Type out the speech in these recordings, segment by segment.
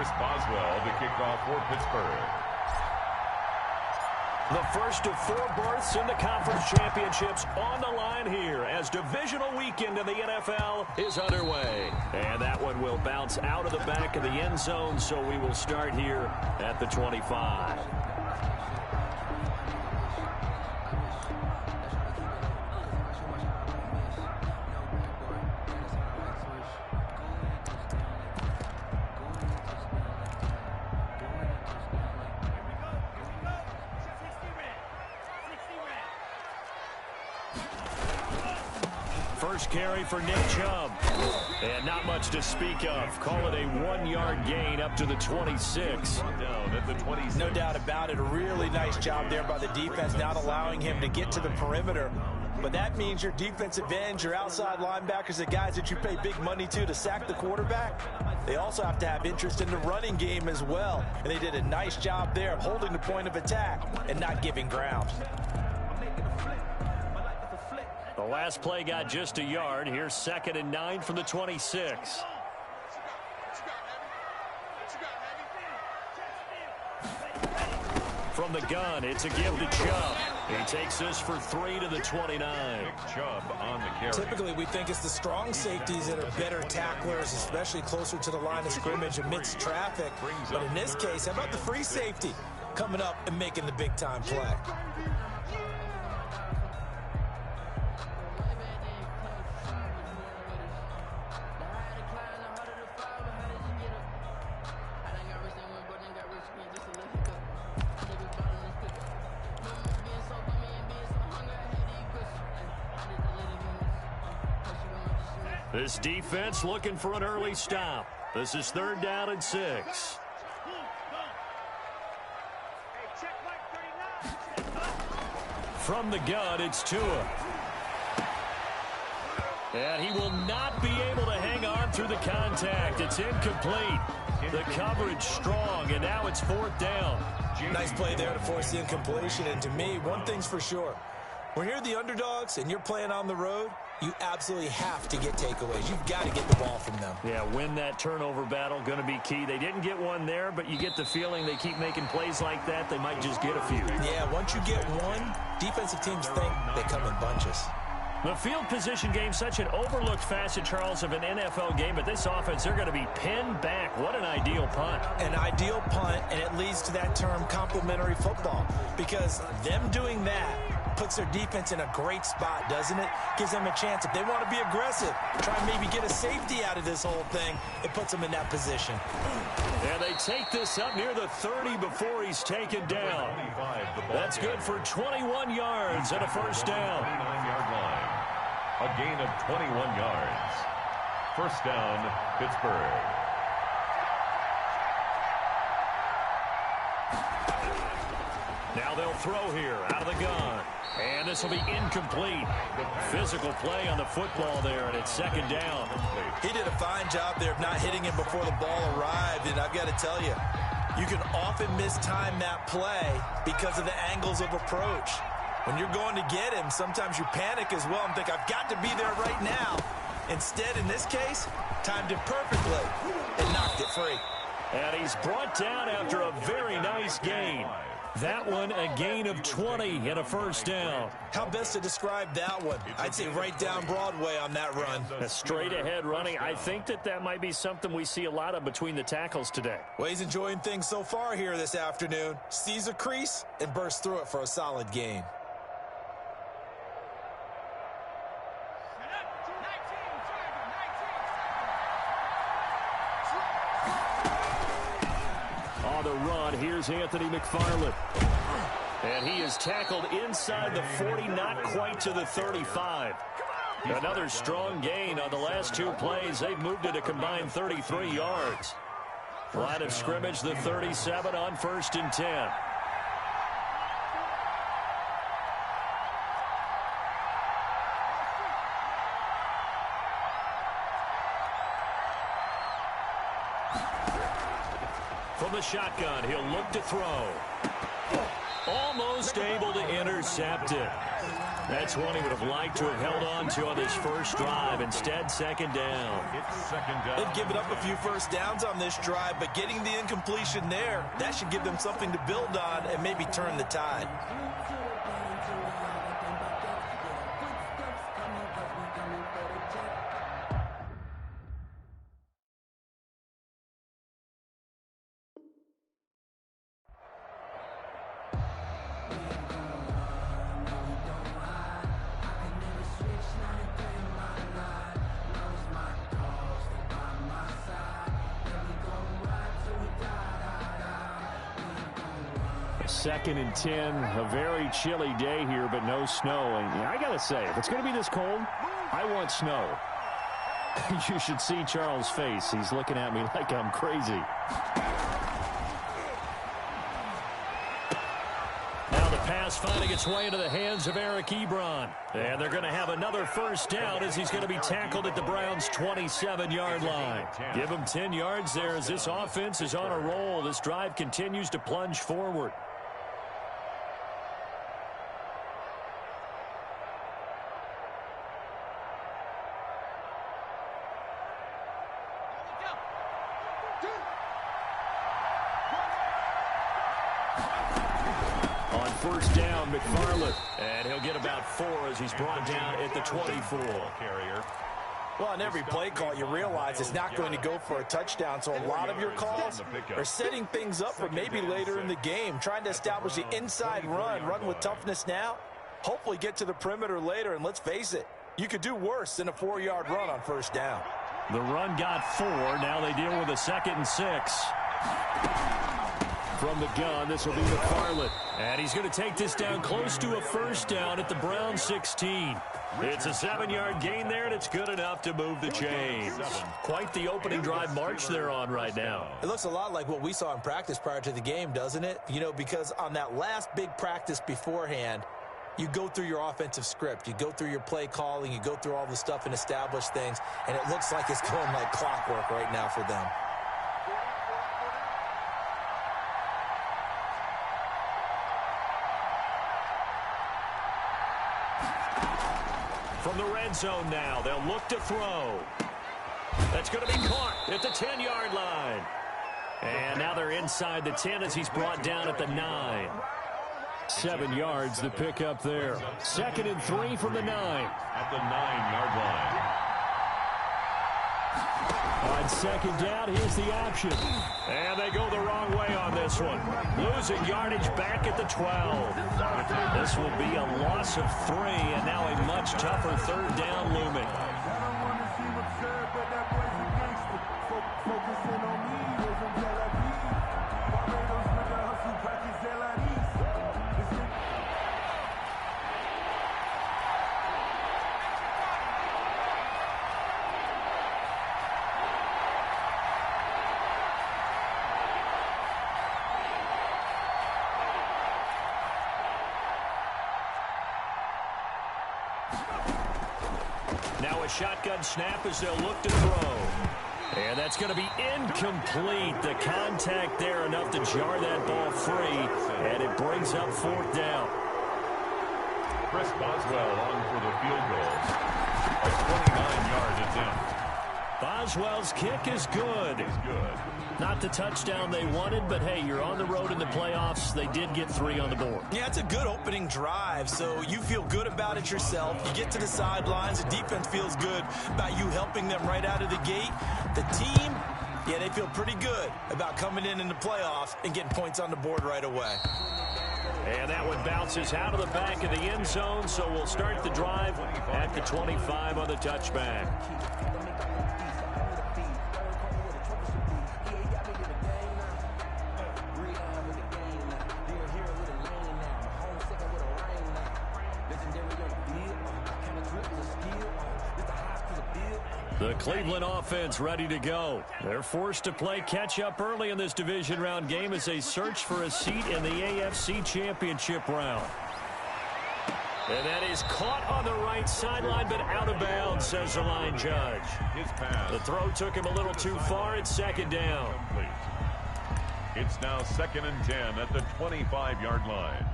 Chris Boswell to kick off for Pittsburgh. The first of 4 berths in the conference championships on the line here as divisional weekend in the NFL is underway. And that one will bounce out of the back of the end zone, so we will start here at the 25. First carry for Nick Chubb. And not much to speak of. Call it a 1-yard gain up to the 26. Down at the 26. No doubt about it. A really nice job there by the defense, not allowing him to get to the perimeter. But that means your defensive ends, your outside linebackers, the guys that you pay big money to sack the quarterback, they also have to have interest in the running game as well. And they did a nice job there of holding the point of attack and not giving ground. The last play got just a yard. Here's 2nd and 9 from the 26. From the gun, it's a give to Chubb. He takes this for 3 to the 29. Chubb on the carry. Typically, we think it's the strong safeties that are better tacklers, especially closer to the line of scrimmage amidst traffic. But in this case, how about the free safety coming up and making the big-time play? This defense looking for an early stop. This is 3rd down and 6. From the gun, it's Tua. And he will not be able to hang on through the contact. It's incomplete. The coverage strong, and now it's 4th down. Nice play there to force the incompletion. And to me, one thing's for sure. When you're the underdogs and you're playing on the road, you absolutely have to get takeaways. You've got to get the ball from them. Yeah, win that turnover battle, going to be key. They didn't get one there, but you get the feeling they keep making plays like that, they might just get a few. Yeah, once you get one, defensive teams think they come in bunches. The field position game, such an overlooked facet, Charles, of an NFL game, but this offense, they're going to be pinned back. What an ideal punt. An ideal punt, and it leads to that term complementary football, because them doing that puts their defense in a great spot, doesn't it? Gives them a chance. If they want to be aggressive, try and maybe get a safety out of this whole thing, it puts them in that position. And they take this up near the 30 before he's taken down. That's good for 21 yards and a first down. 29-yard line. A gain of 21 yards. First down, Pittsburgh. Now they'll throw here out of the gun. And this will be incomplete. Physical play on the football there, and it's 2nd down. He did a fine job there of not hitting him before the ball arrived, and I've got to tell you, you can often mistime that play because of the angles of approach. When you're going to get him, sometimes you panic as well and think, I've got to be there right now. Instead, in this case, timed it perfectly and knocked it free. And he's brought down after a very nice gain. That one, a gain of 20 and a first down. How best to describe that one? I'd say right down Broadway on that run. A straight ahead running. I think that might be something we see a lot of between the tackles today. Well, he's enjoying things so far here this afternoon. Sees a crease and bursts through it for a solid gain. On the run, here's Anthony McFarland. And he is tackled inside the 40, not quite to the 35. Another strong gain on the last 2 plays. They've moved it a combined 33 yards. Line of scrimmage, the 37 on 1st and 10. From the shotgun, he'll look to throw. Almost able to intercept it. That's one he would have liked to have held on to on this first drive. Instead, second down. It's second down. They've given up a few first downs on this drive, but getting the incompletion there, that should give them something to build on and maybe turn the tide. Second and 10, a very chilly day here, but no snow. And I got to say, if it's going to be this cold, I want snow. You should see Charles' face. He's looking at me like I'm crazy. Now the pass finding its way into the hands of Eric Ebron. And they're going to have another first down as he's going to be tackled at the Browns' 27-yard line. Give him 10 yards there as this offense is on a roll. This drive continues to plunge forward. First down, McFarland. And he'll get about 4 as he's brought down at the 24. Well, on every play call, you realize it's not going to go for a touchdown, so a lot of your calls are setting things up for maybe later in the game, trying to establish the inside run with toughness now, hopefully get to the perimeter later, and let's face it, you could do worse than a 4-yard run on first down. The run got 4. Now they deal with a 2nd and 6. From the gun, this will be McFarland. And he's going to take this down close to a first down at the Browns 16. It's a 7-yard gain there, and it's good enough to move the chains. Quite the opening drive march they're on right now. It looks a lot like what we saw in practice prior to the game, doesn't it? You know, because on that last big practice beforehand, you go through your offensive script. You go through your play calling. You go through all the stuff and establish things. And it looks like it's going like clockwork right now for them. From the red zone now, they'll look to throw. That's going to be caught at the 10-yard line. And now they're inside the 10 as he's brought down at the 9. 7 yards the pick up there. 2nd and 3 from the 9. At the 9-yard line. On second down, here's the option. And they go the wrong way on this one. Losing yardage back at the 12. This will be a loss of 3, and now a much tougher 3rd down looming. Now a shotgun snap as they'll look to throw. And that's going to be incomplete. The contact there enough to jar that ball free. And it brings up 4th down. Chris Boswell on for the field goal. A 29-yard attempt. Boswell's kick is good. Not the touchdown they wanted, but hey, you're on the road in the playoffs. They did get 3 on the board. Yeah, it's a good opening drive, so you feel good about it yourself. You get to the sidelines. The defense feels good about you helping them right out of the gate. The team, yeah, they feel pretty good about coming in the playoffs and getting points on the board right away. And that one bounces out of the back of the end zone, so we'll start the drive at the 25 on the touchback. The Cleveland offense ready to go. They're forced to play catch-up early in this division round game as they search for a seat in the AFC Championship round. And that is caught on the right sideline, but out of bounds, says the line judge. The throw took him a little too far. It's 2nd down. It's now 2nd and 10 at the 25-yard line.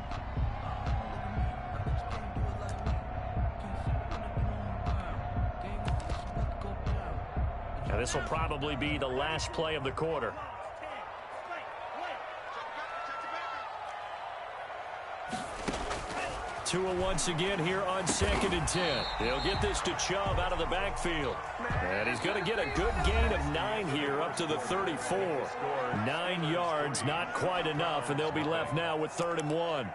And this will probably be the last play of the quarter. Tua once again here on 2nd and 10. They'll get this to Chubb out of the backfield. And he's going to get a good gain of 9 here up to the 34. 9 yards, not quite enough, and they'll be left now with 3rd and 1.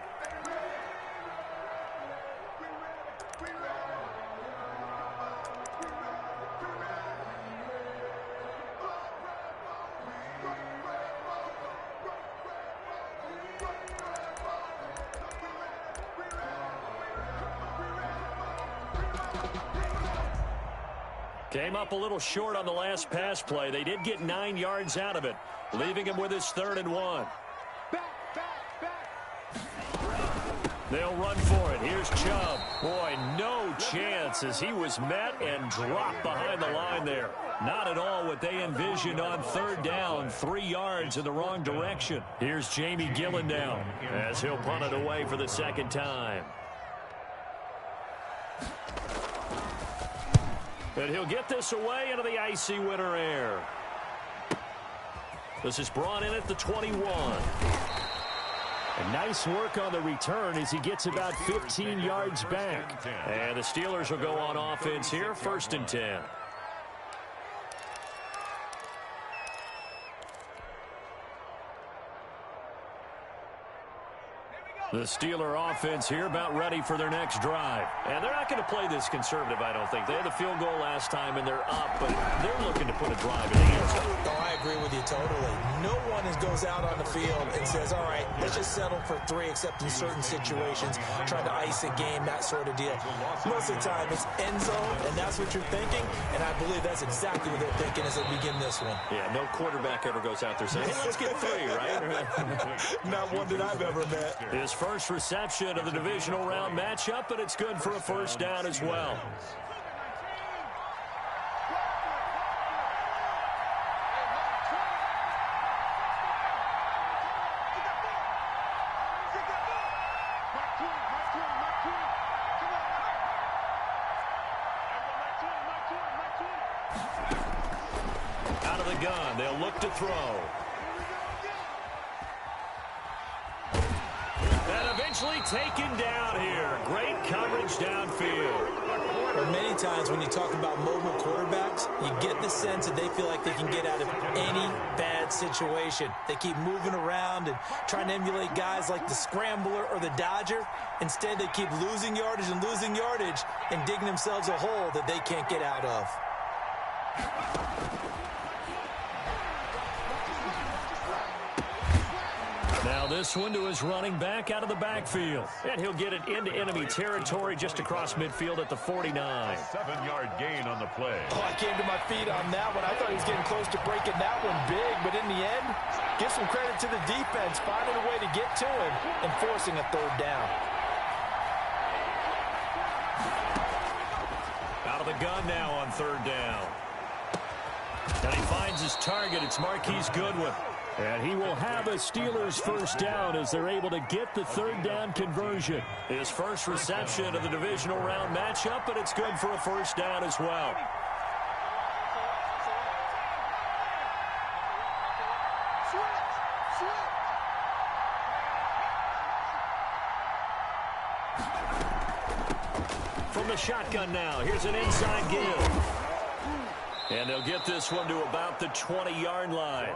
Came up a little short on the last pass play. They did get 9 yards out of it, leaving him with his 3rd and 1. They'll run for it. Here's Chubb. Boy, no chance as he was met and dropped behind the line there. Not at all what they envisioned on 3rd down. 3 yards in the wrong direction. Here's Jamie Gillen now as he'll punt it away for the 2nd time. And he'll get this away into the icy winter air. This is brought in at the 21. And nice work on the return as he gets about 15 yards back. And the Steelers will go on offense here, 1st and 10. The Steeler offense here about ready for their next drive. And they're not going to play this conservative, I don't think. They had the field goal last time, and they're up, but they're looking to put a drive in the end zone. Oh, I agree with you totally. No one goes out on the field and says, all right, let's just settle for 3, except in certain situations, trying to ice a game, that sort of deal. Most of the time, it's end zone, and that's what you're thinking, and I believe that's exactly what they're thinking as they begin this one. Yeah, no quarterback ever goes out there saying, hey, let's get 3, right? Not one that I've ever met. His first reception of the divisional round matchup, but it's good for a 1st down as well. Out of the gun, they'll look to throw. And eventually taken down here. Great coverage downfield. Well, many times when you talk about mobile quarterbacks, you get the sense that they feel like they can get out of any bad situation. They keep moving around and trying to emulate guys like the Scrambler or the Dodger. Instead, they keep losing yardage and digging themselves a hole that they can't get out of. Now this one to his running back out of the backfield. And he'll get it into enemy territory just across midfield at the 49. 7-yard gain on the play. Oh, I came to my feet on that one. I thought he was getting close to breaking that one big, but in the end, give some credit to the defense, finding a way to get to him and forcing a 3rd down. Out of the gun now on 3rd down. And he finds his target. It's Marquise Goodwin. And he will have a Steelers 1st down as they're able to get the 3rd down conversion. His first reception of the divisional round matchup, but it's good for a 1st down as well. From the shotgun now, here's an inside give. And they'll get this one to about the 20-yard line.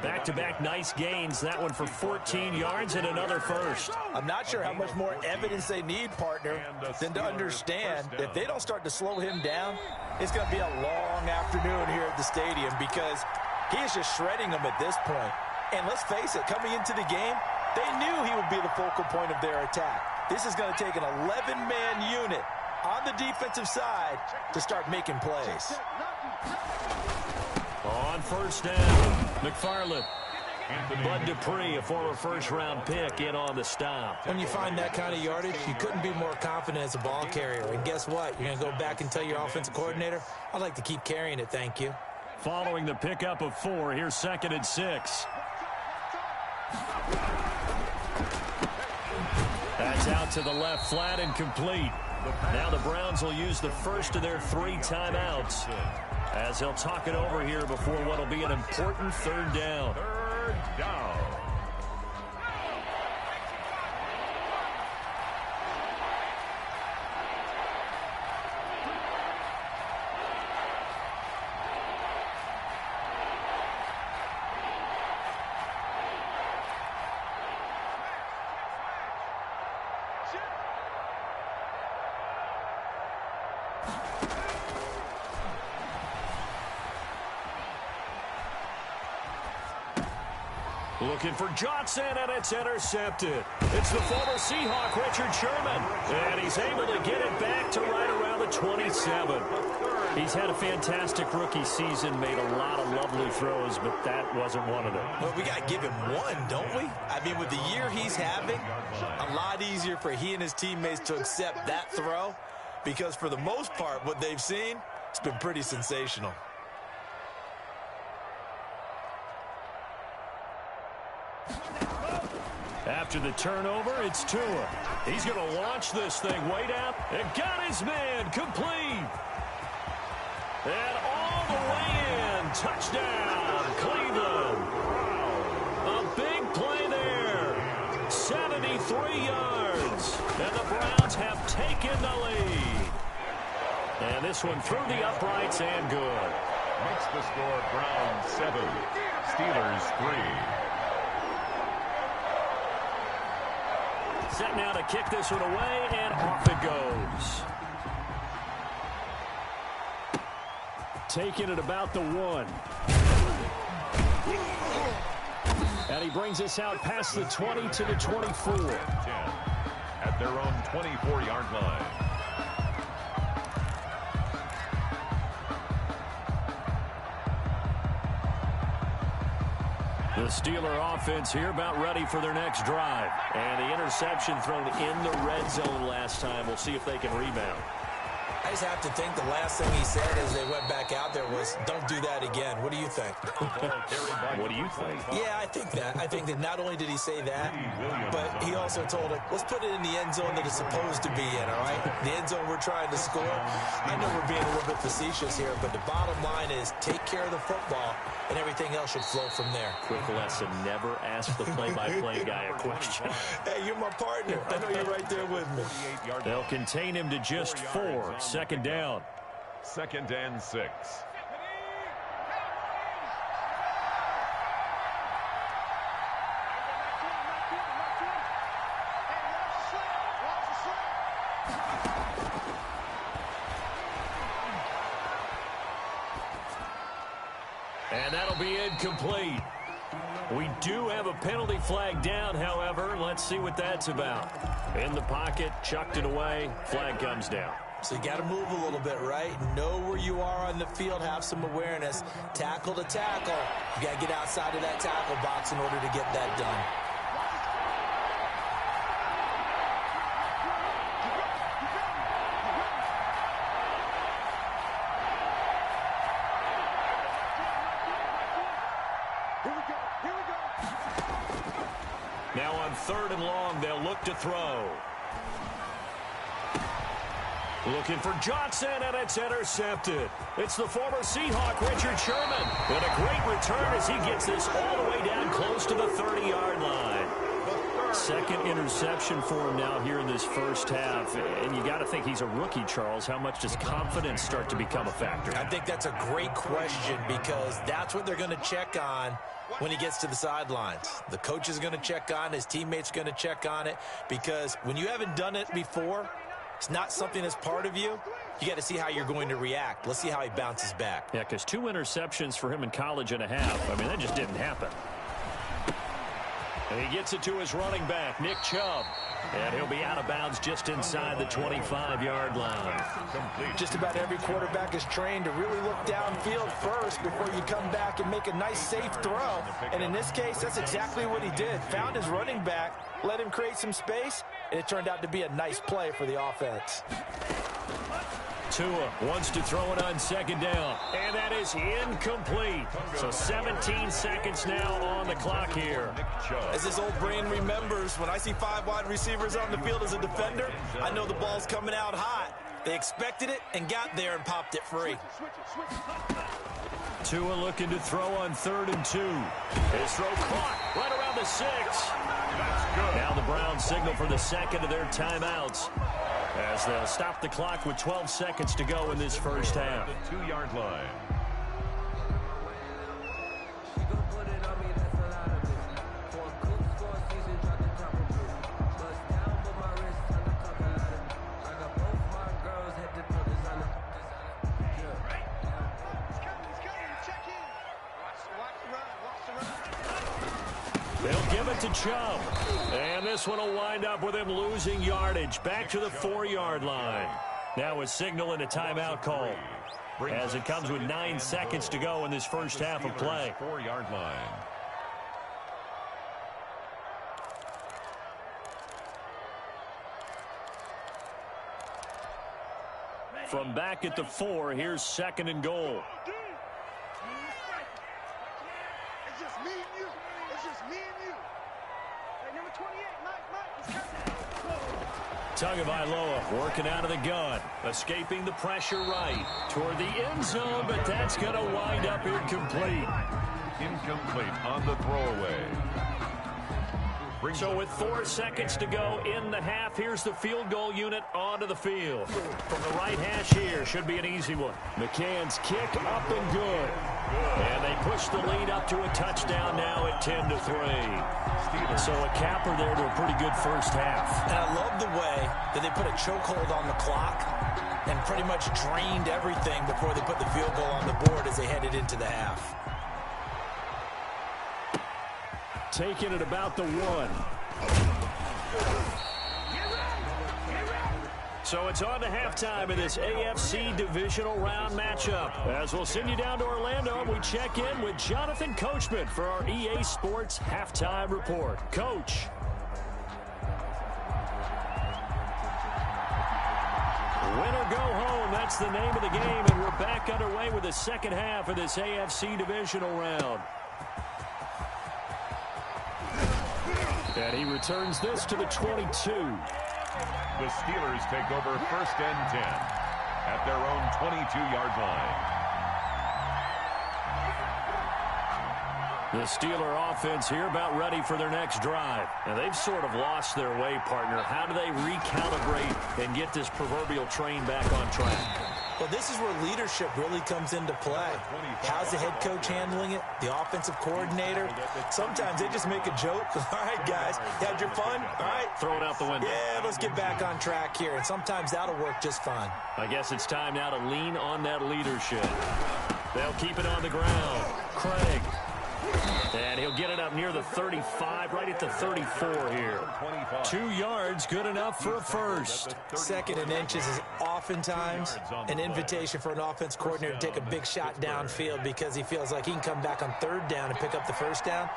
Back-to-back nice gains. That one for 14 yards and another 1st. I'm not sure how much more evidence they need, partner, than to understand that if they don't start to slow him down, it's going to be a long afternoon here at the stadium because he is just shredding them at this point. And let's face it, coming into the game, they knew he would be the focal point of their attack. This is going to take an 11-man unit on the defensive side to start making plays. On 1st down, McFarland. Bud Dupree, a former 1st-round pick, in on the stop. When you find that kind of yardage, you couldn't be more confident as a ball carrier. And guess what? You're going to go back and tell your offensive coordinator, I'd like to keep carrying it, thank you. Following the pickup of 4, here's 2nd and 6. That's out to the left, flat and complete. Now the Browns will use the first of their 3 timeouts. as he'll talk it over here before what will be an important third down. Third down. Looking for Johnson, and it's intercepted. It's the former Seahawk, Richard Sherman. And he's able to get it back to right around the 27. He's had a fantastic rookie season, made a lot of lovely throws, but that wasn't one of them. Well, we got to give him one, don't we? I mean, with the year he's having, a lot easier for he and his teammates to accept that throw, because for the most part, what they've seen, it's been pretty sensational. After the turnover, it's Tua. He's going to launch this thing way down and got his man complete. And all the way in. Touchdown, Cleveland. A big play there. 73 yards. And the Browns have taken the lead. And this one through the uprights and good. Makes the score Browns 7, Steelers 3. Set now to kick this one away, and off it goes. Taking it about the 1. And he brings us out past the 20 to the 24. 10 at their own 24-yard line. The Steeler offense here about ready for their next drive. And the interception thrown in the red zone last time. We'll see if they can rebound. I just have to think the last thing he said as they went back out there was, don't do that again. What do you think? What do you think? Yeah, I think that. I think that not only did he say that, but he also told him, let's put it in the end zone that it's supposed to be in, all right? The end zone we're trying to score. I know we're being a little bit facetious here, but the bottom line is take care of the football, and everything else should flow from there. Quick lesson, never ask the play-by-play guy a question. Hey, you're my partner. I know you're right there with me. They'll contain him to just 4. Second down. 2nd and 6. And that'll be incomplete. We do have a penalty flag down, however. Let's see what that's about. In the pocket, chucked it away, flag comes down. So you got to move a little bit, right? Know where you are on the field, have some awareness. Tackle to tackle. You got to get outside of that tackle box in order to get that done. Now on 3rd and long, they'll look to throw. Looking for Johnson, and it's intercepted. It's the former Seahawk, Richard Sherman. And a great return as he gets this all the way down close to the 30-yard line. 2nd interception for him now here in this first half. And you got to think he's a rookie, Charles. How much does confidence start to become a factor? I think that's a great question, because that's what they're going to check on when he gets to the sidelines. The coach is going to check on, his teammates are going to check on it, because when you haven't done it before, it's not something that's part of you. You got to see how you're going to react. Let's see how he bounces back. Yeah, because 2 interceptions for him in college and a half. I mean, that just didn't happen. And he gets it to his running back, Nick Chubb. And he'll be out of bounds just inside the 25-yard line. Just about every quarterback is trained to really look downfield first before you come back and make a nice, safe throw. And in this case, that's exactly what he did. Found his running back, let him create some space, and it turned out to be a nice play for the offense. Tua wants to throw it on 2nd down, and that is incomplete. So 17 seconds now on the clock here. As his old brain remembers, when I see 5 wide receivers on the field as a defender, I know the ball's coming out hot. They expected it and got there and popped it free. Tua looking to throw on 3rd and 2. His throw caught right around the 6. That's good. Now the Browns signal for the second of their timeouts as they'll stop the clock with 12 seconds to go in this first half. The 2-yard line. They'll give it to Chubb. And this one will wind up with him losing yardage back to the 4-yard line. Now a signal and a timeout call as it comes with 9 seconds to go in this first half of play. 4-yard line. From back at the 4, here's 2nd and goal. It's just me and you. It's just me and you. Hey, number 28, Mike, Tagovailoa working out of the gun, escaping the pressure right toward the end zone, but that's going to wind up incomplete. Incomplete on the throwaway. So with 4 seconds to go in the half, here's the field goal unit onto the field. From the right hash here, should be an easy one. McCann's kick up and good. And they push the lead up to a touchdown now at 10-3. So a capper there to a pretty good first half. And I love the way that they put a chokehold on the clock and pretty much drained everything before they put the field goal on the board as they headed into the half. Taking it about the 1. So it's on to halftime in this AFC divisional round matchup. As we'll send you down to Orlando, we check in with Jonathan Coachman for our EA Sports Halftime Report. Coach. Win or go home, that's the name of the game, and we're back underway with the second half of this AFC divisional round. And he returns this to the 22. The Steelers take over 1st and 10 at their own 22-yard line. The Steeler offense here about ready for their next drive. And they've sort of lost their way, partner. How do they recalibrate and get this proverbial train back on track? Well, this is where leadership really comes into play. How's the head coach handling it? The offensive coordinator? Sometimes they just make a joke. All right, guys, you had your fun? All right. Throw it out the window. Yeah, let's get back on track here. And sometimes that'll work just fine. I guess it's time now to lean on that leadership. They'll keep it on the ground. Craig. And he'll get it up near the 35, right at the 34 here. 2 yards, good enough for a first. 2nd and inches is oftentimes an invitation for an offense coordinator to take a big shot downfield because he feels like he can come back on 3rd down and pick up the first down.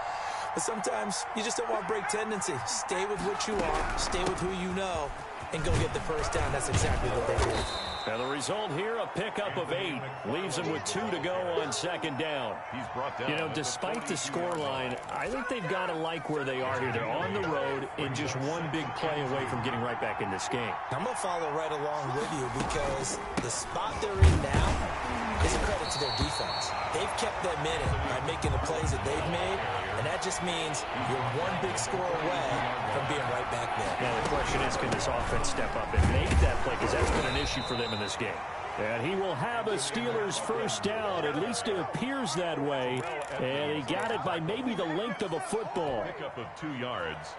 But sometimes you just don't want to break tendency. Stay with what you are, stay with who you know, and go get the first down. That's exactly what they did. And the result here, a pickup of 8. Leaves them with 2 to go on 2nd down. He's brought down. You know, despite the scoreline, I think they've got to like where they are here. They're on the road and just one big play away from getting right back in this game. I'm going to follow right along with you because the spot they're in now is a credit to their defense. They've kept them in it by making the plays that they've made, and that just means you're one big score away from being right back there. Now the question is, can this offense step up and make that play? Because that's been an issue for them in this game. And he will have a Steelers first down. At least it appears that way. And he got it by maybe the length of a football. Pickup of 2 yards.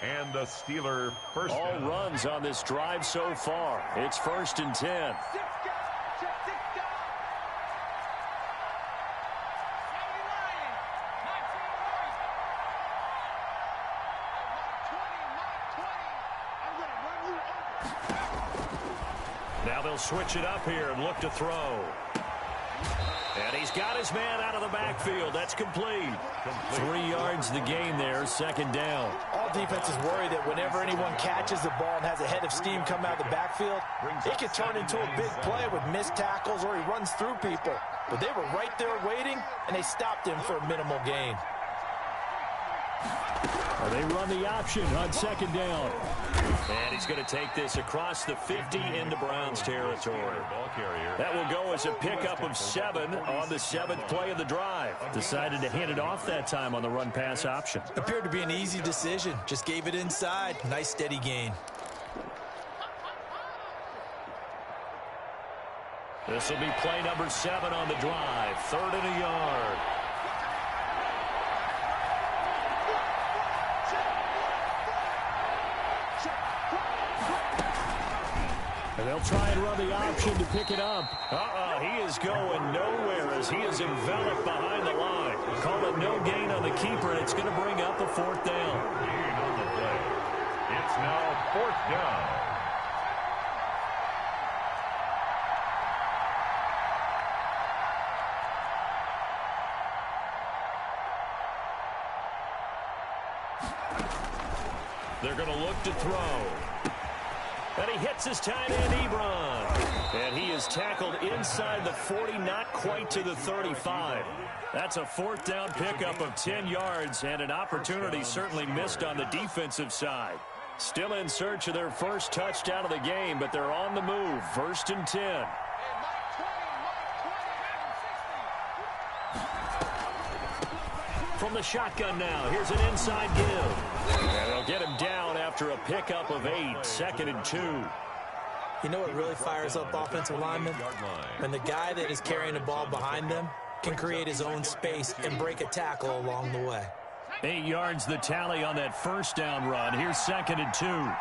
And the Steeler first All down. runs on this drive so far. It's 1st and 10. Now they'll switch it up here and look to throw. And he's got his man out of the backfield. That's complete. 3 yards the gain there, 2nd down. All defenses worry that whenever anyone catches the ball and has a head of steam come out of the backfield, it could turn into a big play with missed tackles or he runs through people. But they were right there waiting, and they stopped him for a minimal gain. They run the option on second down. And he's going to take this across the 50 into Browns territory. That will go as a pickup of 7 on the 7th play of the drive. Decided to hand it off that time on the run-pass option. Appeared to be an easy decision. Just gave it inside. Nice steady gain. This will be play number 7 on the drive. 3rd and a yard. And they'll try and run the option to pick it up. He is going nowhere as he is enveloped behind the line. Call it no gain on the keeper, and it's going to bring up a 4th down. Gain on the play. It's now 4th down. They're going to look to throw. And he hits his tight end, Ebron. And he is tackled inside the 40, not quite to the 35. That's a 4th down pickup of 10 yards, and an opportunity certainly missed on the defensive side. Still in search of their first touchdown of the game, but they're on the move. 1st and 10. From the shotgun now, here's an inside give. And they'll get him down after a pickup of 8, 2nd and 2. You know what really fires up offensive linemen? When the guy that is carrying the ball behind them can create his own space and break a tackle along the way. 8 yards the tally on that 1st down run. Here's 2nd and 2.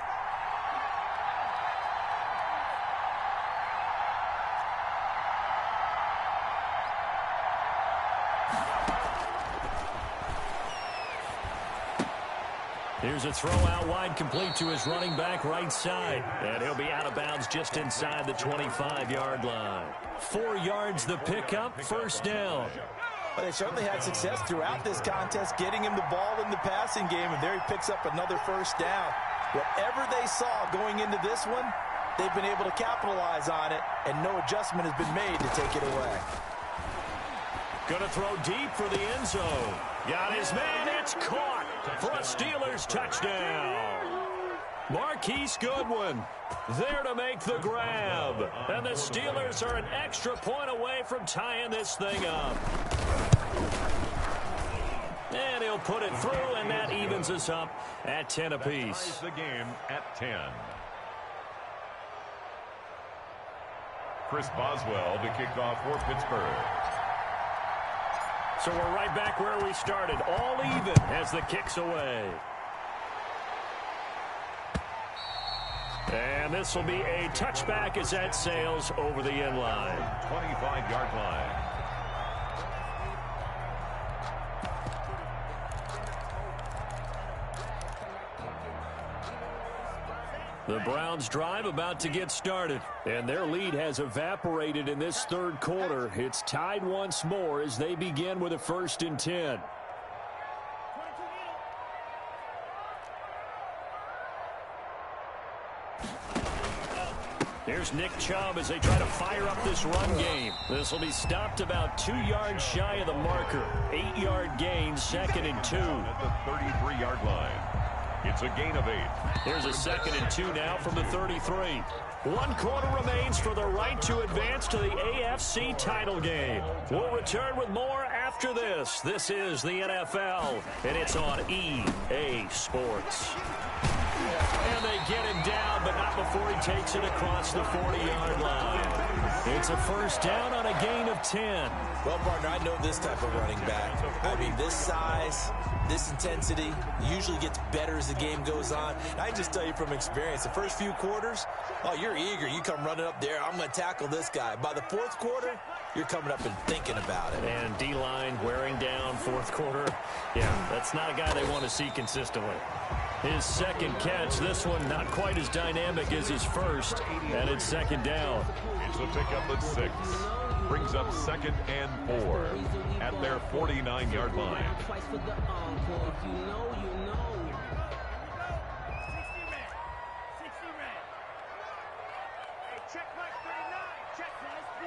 Here's a throw out wide, complete to his running back right side. And he'll be out of bounds just inside the 25-yard line. 4 yards the pickup, 1st down. Well, they certainly had success throughout this contest, getting him the ball in the passing game, and there he picks up another 1st down. Whatever they saw going into this one, they've been able to capitalize on it, and no adjustment has been made to take it away. Going to throw deep for the end zone. Got his man, it's caught for a Steelers touchdown. Marquise Goodwin there to make the grab. And the Steelers are an extra point away from tying this thing up. And he'll put it through, and that evens us up at 10 apiece. The game at 10. Chris Boswell to kick off for Pittsburgh. So we're right back where we started, all even as the kick's away. And this will be a touchback as that sails over the end line. 25-yard line. The Browns drive about to get started, and their lead has evaporated in this 3rd quarter. It's tied once more as they begin with a 1st and 10. Here's Nick Chubb as they try to fire up this run game. This will be stopped about 2 yards shy of the marker. 8-yard gain, 2nd and 2. At the 33-yard line. It's a gain of 8. Here's a 2nd and 2 now from the 33. 1 quarter remains for the right to advance to the AFC title game. We'll return with more after this. This is the NFL, and it's on EA Sports. And they get him down, but not before he takes it across the 40-yard line. It's a 1st down on a gain of 10. Well, partner, I know this type of running back. I mean, this size, this intensity usually gets better as the game goes on. And I can just tell you from experience, the first few quarters, oh, you're eager. You come running up there, I'm going to tackle this guy. By the 4th quarter, you're coming up and thinking about it. And D-line wearing down 4th quarter. Yeah, that's not a guy they want to see consistently. His 2nd catch, this one not quite as dynamic as his first, and it's 2nd down. It's a pickup at 6. Brings up 2nd and 4 at their 49-yard line. Check Mike 39. Check Mike 2.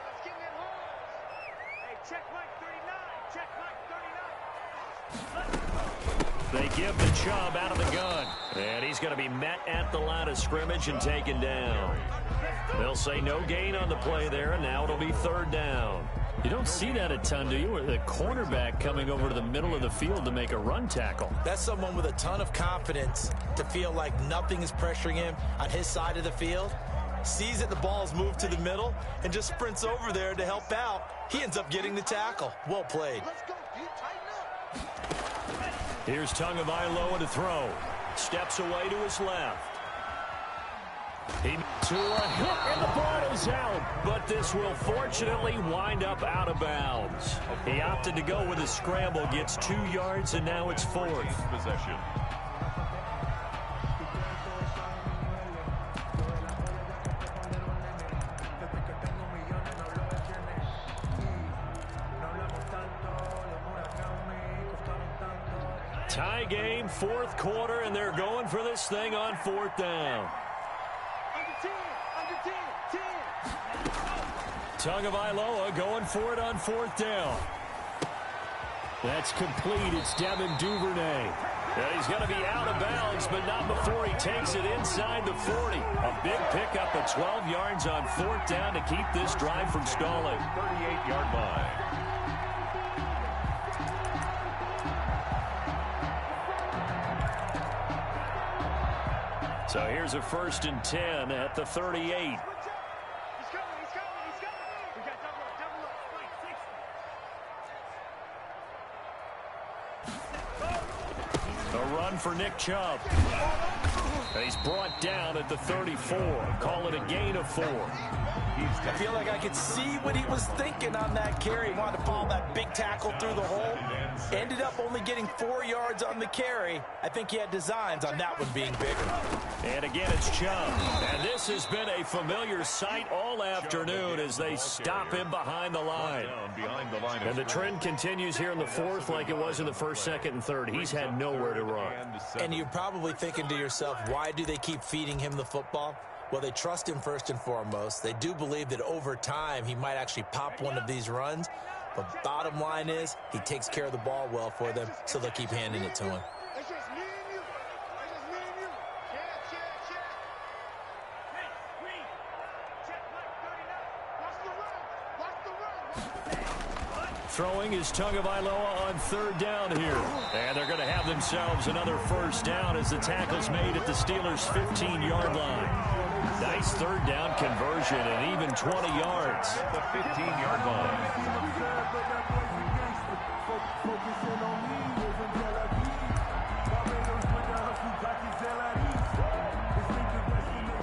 Let's get that horse. Hey, check Mike 39. Check Mike 39. They give the Chubb out of the gun. And he's going to be met at the line of scrimmage and taken down. They'll say no gain on the play there, and now it'll be third down. You don't see that a ton, do you? Where the cornerback coming over to the middle of the field to make a run tackle. That's someone with a ton of confidence to feel like nothing is pressuring him on his side of the field. Sees that the ball's moved to the middle and just sprints over there to help out. He ends up getting the tackle. Well played. Let's go, dude. Tighten up. Here's Tagovailoa to throw. Steps away to his left. He to a hit, and the ball is out. But this will fortunately wind up out of bounds. He opted to go with a scramble, gets 2 yards, and now it's fourth. Possession. Tie game, fourth quarter, and they're going for this thing on fourth down. Under 10. Tagovailoa going for it on fourth down. That's complete. It's Devin Duvernay. And he's going to be out of bounds, but not before he takes it inside the 40. A big pickup of 12 yards on fourth down to keep this drive from stalling. 38-yard line. So here's a 1st and 10 at the 38. He's coming. We got double up. A run for Nick Chubb. And he's brought down at the 34. Call it a gain of 4. I feel like I could see what he was thinking on that carry. He wanted to follow that big tackle through the hole. Ended up only getting 4 yards on the carry. I think he had designs on that one being bigger. And again, it's Chubb. And this has been a familiar sight all afternoon as they stop him behind the line. And the trend continues here in the fourth like it was in the first, second, and third. He's had nowhere to run. And you're probably thinking to yourself, why do they keep feeding him the football? Well, they trust him first and foremost. They do believe that over time he might actually pop one of these runs. But bottom line is he takes care of the ball well for them, so they'll keep handing it to him. It's just me and you. Check. Check, Mike, 39. Watch the run. Throwing is Tagovailoa on third down here. And they're going to have themselves another first down as the tackle's made at the Steelers' 15-yard line. Nice third down conversion and even 20 yards. The 15-yard line.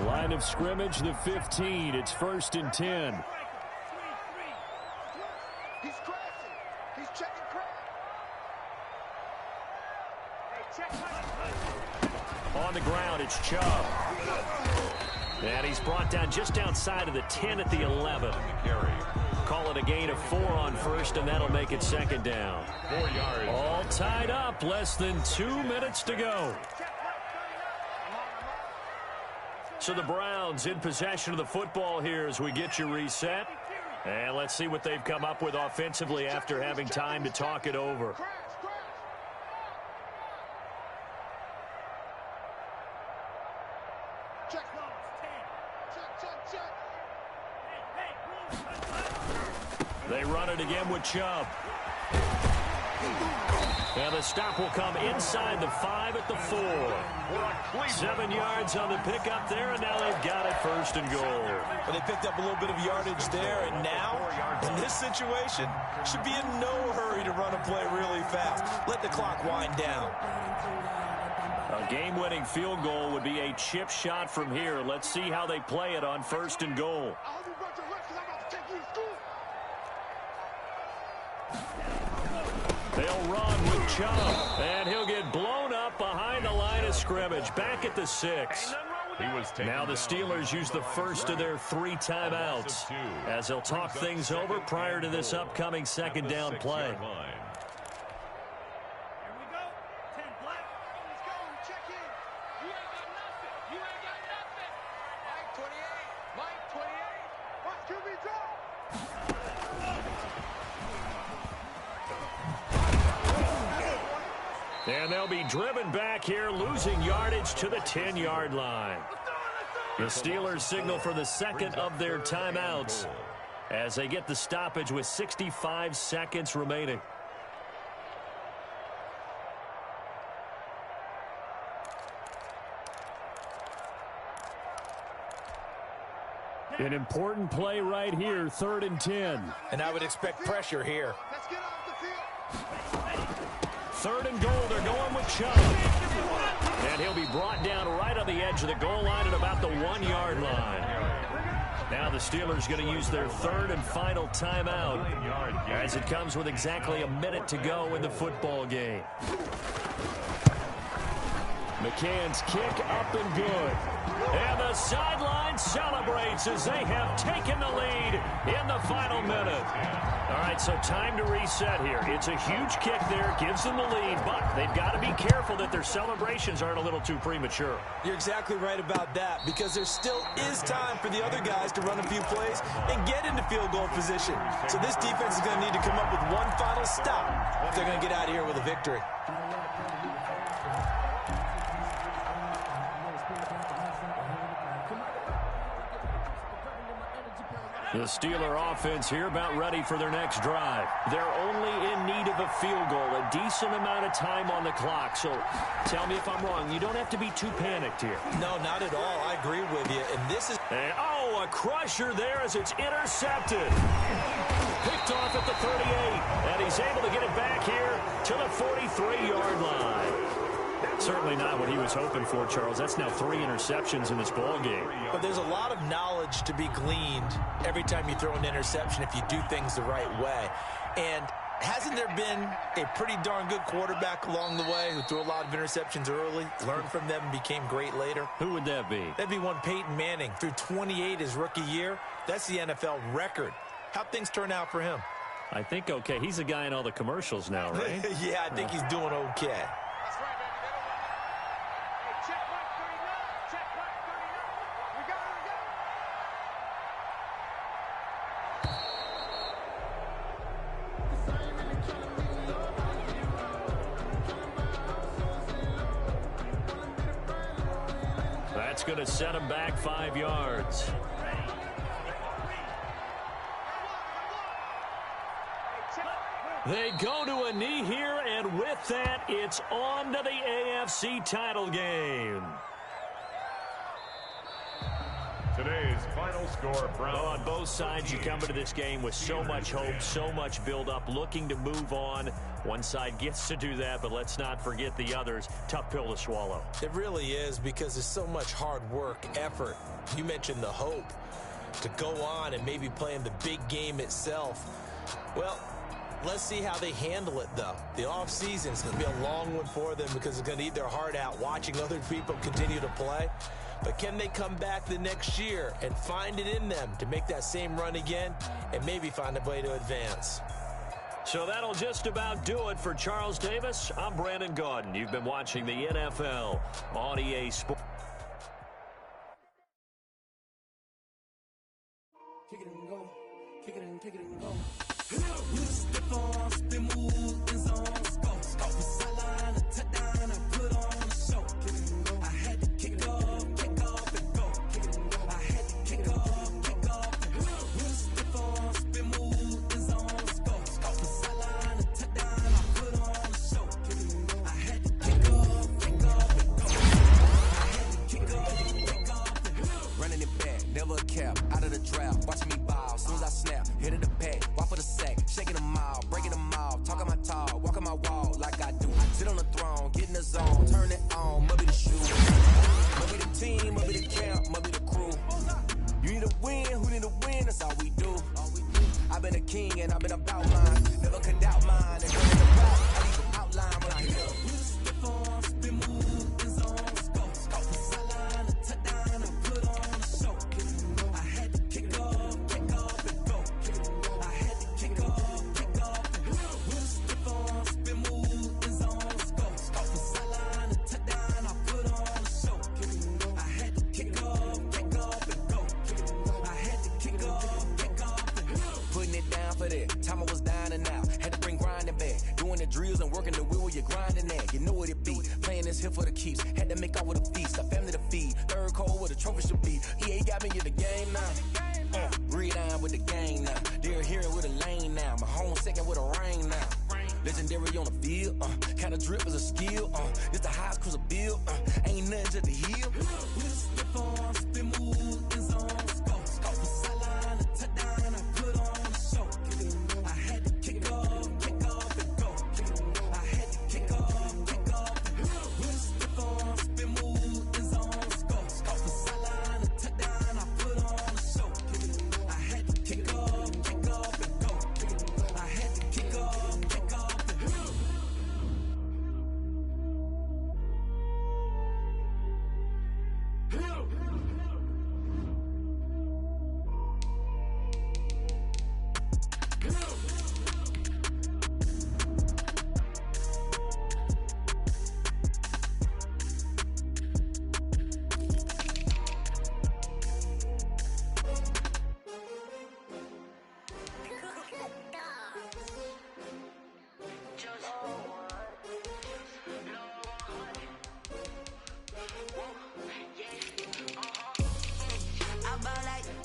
Line of scrimmage, the 15. It's 1st and 10. He's crashing. He's checking crash. Hey, check Mike. On the ground, it's Chubb. And he's brought down just outside of the 10 at the 11. Call it a gain of 4 on first, and that'll make it second down. 4 yards. All tied up, less than 2 minutes to go. So the Browns in possession of the football here as we get you reset. And let's see what they've come up with offensively after having time to talk it over. They run it again with Chubb. And the stop will come inside the 5 at the 4. 7 yards on the pickup there, and now they've got it 1st and goal. Well, they picked up a little bit of yardage there, and now, in this situation, should be in no hurry to run a play really fast. Let the clock wind down. A game-winning field goal would be a chip shot from here. Let's see how they play it on 1st and goal. They'll run with Chubb, and he'll get blown up behind the line of scrimmage. Back at the 6. Now the Steelers use the first of their 3 timeouts as they'll talk things over prior to this upcoming second down play. And they'll be driven back here, losing yardage to the 10-yard line. The Steelers signal for the second of their timeouts as they get the stoppage with 65 seconds remaining. An important play right here, 3rd and 10. And I would expect pressure here. Let's get off the field. 3rd and goal, they're going with Chubb. And he'll be brought down right on the edge of the goal line at about the 1-yard line. Now the Steelers going to use their 3rd and final timeout as it comes with exactly a minute to go in the football game. McCann's kick up and good. And the sideline celebrates as they have taken the lead in the final minute. All right, so time to reset here. It's a huge kick there, gives them the lead, but they've got to be careful that their celebrations aren't a little too premature. You're exactly right about that, because there still is time for the other guys to run a few plays and get into field goal position. So this defense is going to need to come up with one final stop if they're going to get out of here with a victory. The Steeler offense here about ready for their next drive. They're only in need of a field goal, a decent amount of time on the clock. So tell me if I'm wrong. You don't have to be too panicked here. No, not at all. I agree with you. And this is... And, oh, a crusher there as it's intercepted. Picked off at the 38. And he's able to get it back here to the 43-yard line. Certainly not what he was hoping for, Charles. That's now 3 interceptions in this ball game. But there's a lot of knowledge to be gleaned every time you throw an interception if you do things the right way. And hasn't there been a pretty darn good quarterback along the way who threw a lot of interceptions early, learned from them, and became great later? Who would that be? That'd be one Peyton Manning. Threw 28 his rookie year. That's the NFL record. How'd things turn out for him? I think okay. He's the guy in all the commercials now, right? Yeah, I think he's doing okay. That's going to set him back 5 yards. They go to a knee here, and with that, it's on to the AFC title game. Today's final score, Brown. On both sides, you come into this game with so much hope, so much build-up, looking to move on. One side gets to do that, but let's not forget the others. Tough pill to swallow. It really is, because there's so much hard work, effort. You mentioned the hope to go on and maybe play in the big game itself. Well, let's see how they handle it, though. The offseason is going to be a long one for them because it's going to eat their heart out watching other people continue to play. But can they come back the next year and find it in them to make that same run again and maybe find a way to advance? So that'll just about do it for Charles Davis. I'm Brandon Gaudin. You've been watching the NFL on EA Sports. Kick it and go. Kick it and go. Step on, spin, move, in zone, go. Off the sideline, a touchdown, I put on a show. Kick it and go. I had to kick off and go. Kick it and go. I had to kick off and go. Step on, spin, move, in zone, go. Off the sideline, a touchdown, I put on a show. Kick it and go. I had to kick off and go. I had to kick off and go. Running it back, never a cap, out of the draft, watching me ball, as soon as I snap, hit it the pack, walk for the sack, shaking them all, breaking them off, talking my talk, walking my wall like I do, sit on the throne, get in the zone, turn it on, must be the shoe, must be the team, must be the camp, must be the crew, you need a win, who need a win, that's all we do, I've been a king and I've been about mine, never could doubt mine, and going in the route, I leave an outline when I hit it. Step on, spin, move, in zone, go. Off the sideline, a touchdown, I put on a show. I had to kick off and go. I had to kick off and go. Step on, spin, move, in zone, go. Off the sideline, a touchdown, I put on a show. I had to kick off and go. I had to kick off and go. Putting it down for that. Time I was down and out. Had to bring grinding back. Doing the at drills and working the wheel where you're grinding at. You know what it be. Playing this here for the keeps. Had to make out with a feast. A family to feed. Third cold where the trophy should be. EA got me in the game now. Read on with the gang now. They're hearing with a lane now. My home second with a rain now. Legendary on the field. Kinda drip is a skill. This the highest cruiser bill. Ain't nothing just the hill. We'll step on, spin move, in zone, scope. Scope the sideline, a touchdown, I put on a show. I had to kick off and go. I had to kick off and go. We'll step on, spin move, in zone, scope. Scope the sideline, a touchdown, I put on a show. I had to kick off and go. I had to kick off and go.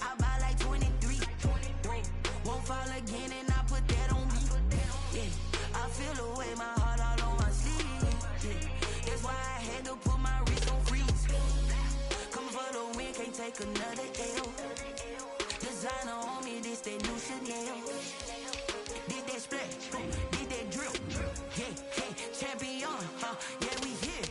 I buy like 23. Won't fall again and I put that on me. Yeah, I feel the way my heart all on my sleeve. Yeah, that's why I had to put my wrist on freeze. Coming for the win, can't take another L. Designer on me, this that new Chanel. Did that splash, did that drill. Yeah, champion, yeah, we here.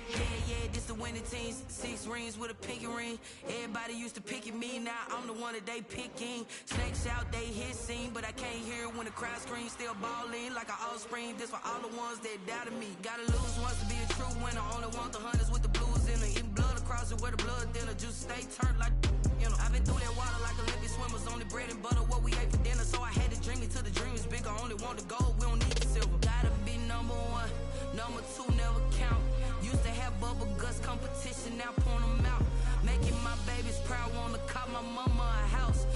Yeah, this the winning team. 6 rings with a pinky ring. Everybody used to pick at me, now I'm the one that they picking. Snakes out, they hit scene, but I can't hear it when the crowd screams. Still balling like an offspring. This for all the ones that doubted me. Gotta lose once to be a true winner. Only want the hunters with the blues in it. Eating blood across it where the blood thinner. Just stay turned like, you know. I've been through that water like Olympic swimmers. Only bread and butter, what we ate for dinner. So I had to dream it till the dream is bigger. Only want the gold, we don't need the silver. Gotta be number 1, number 2 never count. Used to have bubble guts competition, now point them out. Making my babies proud, wanna cop my mama a house.